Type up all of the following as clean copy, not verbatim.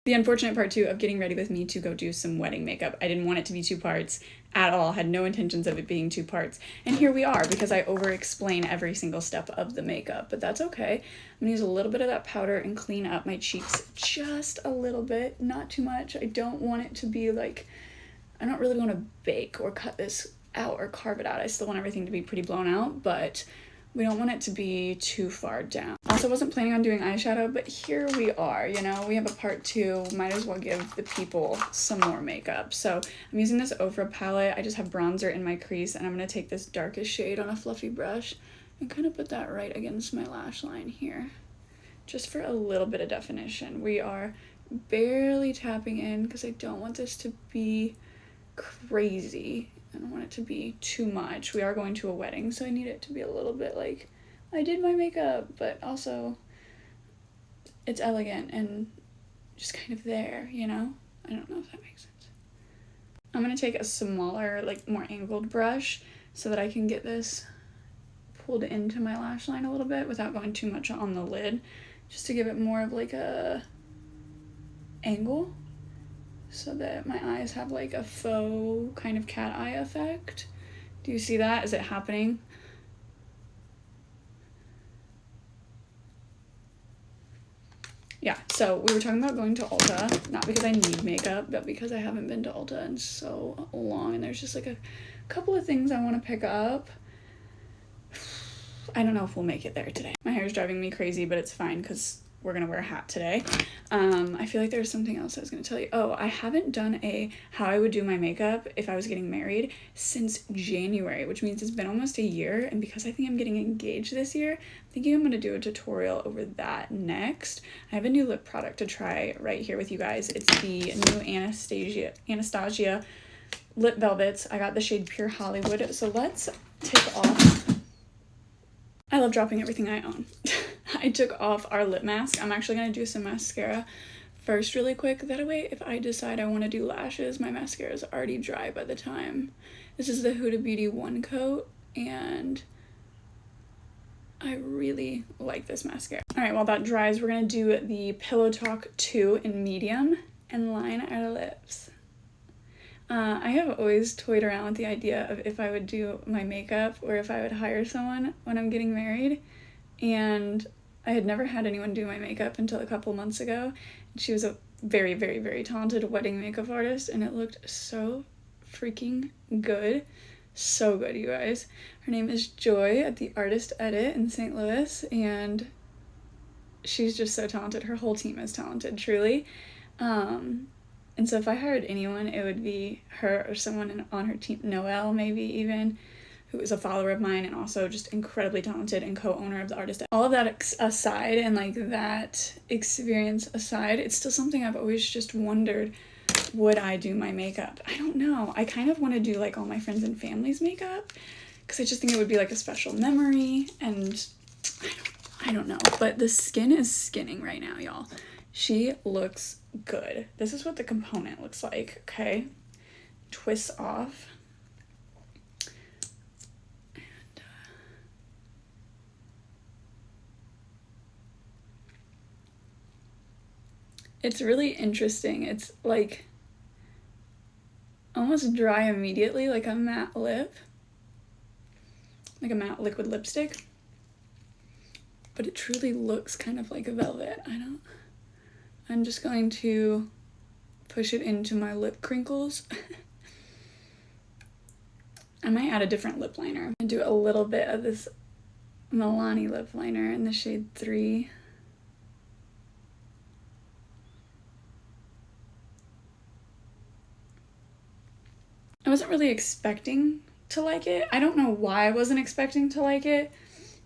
The unfortunate part too of getting ready with me to go do some wedding makeup. I didn't want it to be 2 parts at all, had no intentions of it being 2 parts. And here we are because I over-explain every single step of the makeup, but that's okay. I'm gonna use a little bit of that powder and clean up my cheeks just a little bit, not too much. I don't want it to be like, I don't really want to bake or cut this out or carve it out. I still want everything to be pretty blown out, but we don't want it to be too far down. Also wasn't planning on doing eyeshadow, but here we are, you know, we have a part 2, might as well give the people some more makeup. So I'm using this Ofra palette. I just have bronzer in my crease, and I'm gonna take this darkest shade on a fluffy brush and kind of put that right against my lash line here, just for a little bit of definition. We are barely tapping in because I don't want this to be crazy. I don't want it to be too much. We are going to a wedding, so I need it to be a little bit like, I did my makeup, but also it's elegant and just kind of there, you know? I don't know if that makes sense. I'm gonna take a smaller, like more angled brush so that I can get this pulled into my lash line a little bit without going too much on the lid, just to give it more of like a angle, so that my eyes have like a faux kind of cat eye effect. Do you see that? Is it happening? Yeah, so we were talking about going to Ulta, not because I need makeup, but because I haven't been to Ulta in so long, and there's just like a couple of things I want to pick up. I don't know if we'll make it there today. My hair is driving me crazy, but it's fine because we're gonna wear a hat today. I feel like there's something else I was gonna tell you. Oh, I haven't done a how I would do my makeup if I was getting married since January, which means it's been almost a year. And because I think I'm getting engaged this year, I'm thinking I'm gonna do a tutorial over that next. I have a new lip product to try right here with you guys. It's the new Anastasia Lip Velvets. I got the shade Pure Hollywood. So let's take off. I love dropping everything I own. I took off our lip mask. I'm actually going to do some mascara first really quick. That way, if I decide I want to do lashes, my mascara is already dry by the time. This is the Huda Beauty One Coat, and I really like this mascara. All right, while that dries, we're going to do the Pillow Talk 2 in medium and line our lips. I have always toyed around with the idea of if I would do my makeup or if I would hire someone when I'm getting married, and I had never had anyone do my makeup until a couple months ago. She was a very, very, very talented wedding makeup artist, and it looked so freaking good. So good, you guys. Her name is Joy at the Artist Edit in St. Louis, and she's just so talented. Her whole team is talented, truly. And so if I hired anyone, it would be her or someone on her team, Noelle maybe even, who is a follower of mine and also just incredibly talented and co-owner of the Artist. All of that aside, and like that experience aside, it's still something I've always just wondered, would I do my makeup? I don't know. I kind of want to do like all my friends and family's makeup because I just think it would be like a special memory, and I don't know. But the skin is skinning right now, y'all. She looks good. This is what the component looks like, okay? Twists off. And it's really interesting. It's like almost dry immediately, like a matte lip. Like a matte liquid lipstick. But it truly looks kind of like a velvet. I'm just going to push it into my lip crinkles. I might add a different lip liner and do a little bit of this Milani lip liner in the shade 3. I wasn't really expecting to like it. I don't know why I wasn't expecting to like it.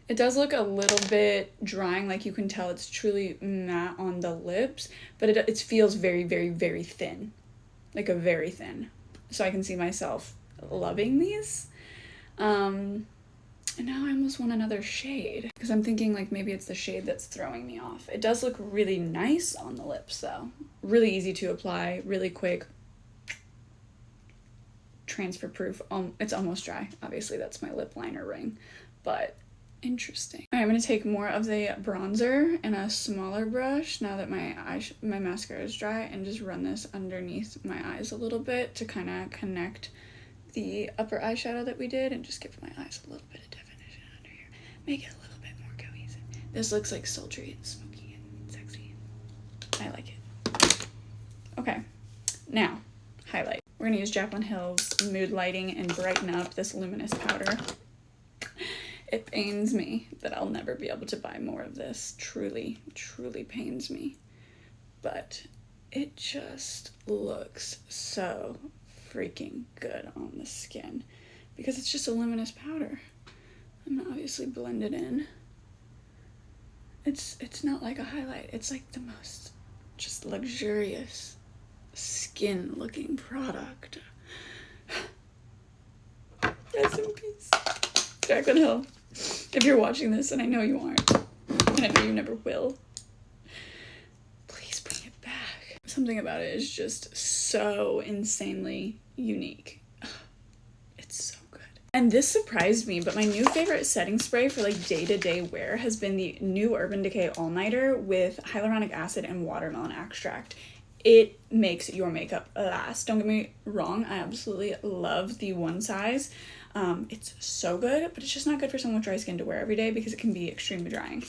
It does look a little bit drying, like you can tell it's truly matte on the lips, but it feels very, very, very thin, like a very thin. So I can see myself loving these. And now I almost want another shade because I'm thinking like maybe it's the shade that's throwing me off. It does look really nice on the lips though. Really easy to apply, really quick, transfer proof. It's almost dry. Obviously that's my lip liner ring, but Interesting. All right, I'm going to take more of the bronzer and a smaller brush now that my mascara is dry, and just run this underneath my eyes a little bit to kind of connect the upper eyeshadow that we did and just give my eyes a little bit of definition under here. Make it a little bit more cohesive. This looks like sultry and smoky and sexy. I like it. Okay, now highlight. We're going to use Jaclyn Hill's Mood Lighting and Brighten Up, this luminous powder. It pains me that I'll never be able to buy more of this. Truly, truly pains me. But it just looks so freaking good on the skin because it's just a luminous powder. I'm gonna obviously blend it in. It's not like a highlight. It's like the most just luxurious skin looking product. Rest in peace, Jaclyn Hill. If you're watching this, and I know you aren't, and I know you never will, please bring it back. Something about it is just so insanely unique. It's so good. And this surprised me, but my new favorite setting spray for like day-to-day wear has been the new Urban Decay All Nighter with hyaluronic acid and watermelon extract. It makes your makeup last. Don't get me wrong, I absolutely love the one size. It's so good, but it's just not good for someone with dry skin to wear every day because it can be extremely drying.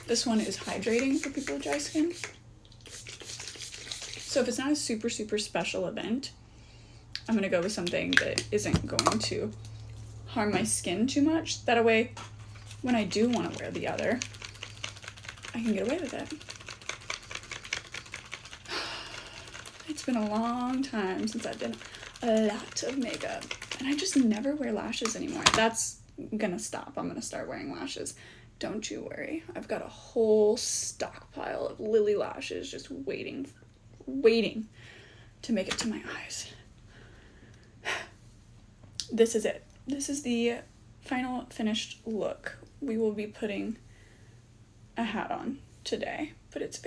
This one is hydrating for people with dry skin. So if it's not a super, super special event, I'm going to go with something that isn't going to harm my skin too much. That way, when I do want to wear the other, I can get away with it. It's been a long time since I've done a lot of makeup, and I just never wear lashes anymore. That's gonna stop. I'm gonna start wearing lashes. Don't you worry. I've got a whole stockpile of Lily lashes just waiting to make it to my eyes. This is it. This is the final finished look. We will be putting a hat on today, but it's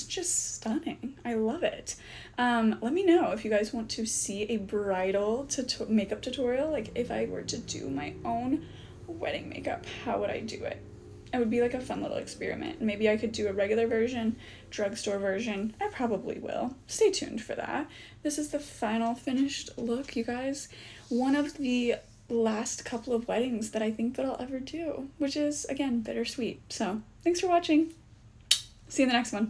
just stunning. I love it. Let me know if you guys want to see a bridal makeup tutorial. Like if I were to do my own wedding makeup, how would I do it? It would be like a fun little experiment. Maybe I could do a regular version, drugstore version. I probably will. Stay tuned for that. This is the final finished look, you guys. One of the last couple of weddings that I think that I'll ever do, which is, again, bittersweet. So thanks for watching. See you in the next one.